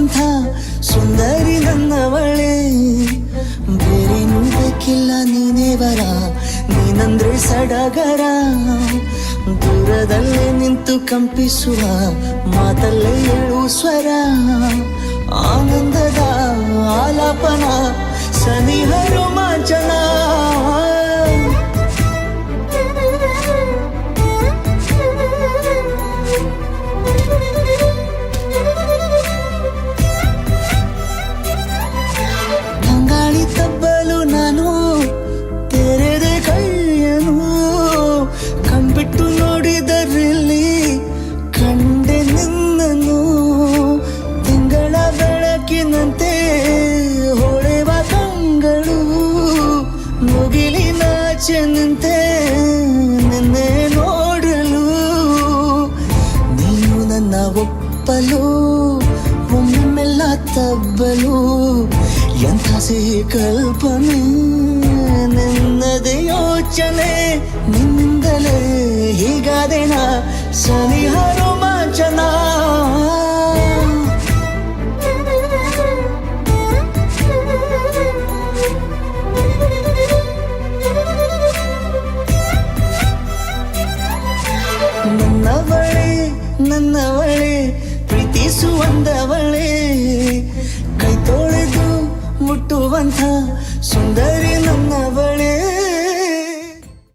ಮುಟ್ಟುವಂಥ ಸುಂದರಿ ನನ್ನವಳೆ. ಬೇರೇನೂ ಬೇಕಿಲ್ಲ ನೀನೇ ಬರ, ನೀನಂದ್ರೆ ಸಡಗರ. ದೂರದಲ್ಲೇ ನಿಂತು ಕಂಪಿಸುವ ಮಾತಲ್ಲೇ ಏಳು ಸ್ವರ. ಆನಂದದ ಆಲಾಪನ ಸನಿಹ ರೋಮಾಂಚನ. ಬಂಗಾಳಿ ತಬ್ಬಲು ನಾನು ತೆರೆದೆ ಕೈಯನು. ಕಣ್ಬಿಟ್ಟು ನೋಡಿದರಲ್ಲಿ ಕಂಡೆ ನಿನ್ನನು. ತಿಂಗಳ ಬೆಳಕಿನಂತೆ ಹೊಳೆವ ಕಂಗಳು. ಮುಗಿಲಿನಾಚೆ ನಿಂತೆ ನಿನ್ನೆ ನೋಡಲು. ನೀನು ನನ್ನ ಒಪ್ಪಲು ಒಮ್ಮೆಲ್ಲ ತಬ್ಬಲು. ಎಂಥ ಸಿಹಿ ಕಲ್ಪನೆ ನಿನ್ನದೇ ಯೋಚನೆ. ನಿನ್ನಿಂದಲೇ ಹೀಗಾದೆನ ಸನಿಹ ರೋಮಾಂಚನ. ನನ್ನವಳೆ ನನ್ನವಳೆ ಪ್ರೀತಿಸುವಂದವಳೆ. ಕೈ ತೊಳೆದು ಮುಟ್ಟುವಂಥ ಸುಂದರ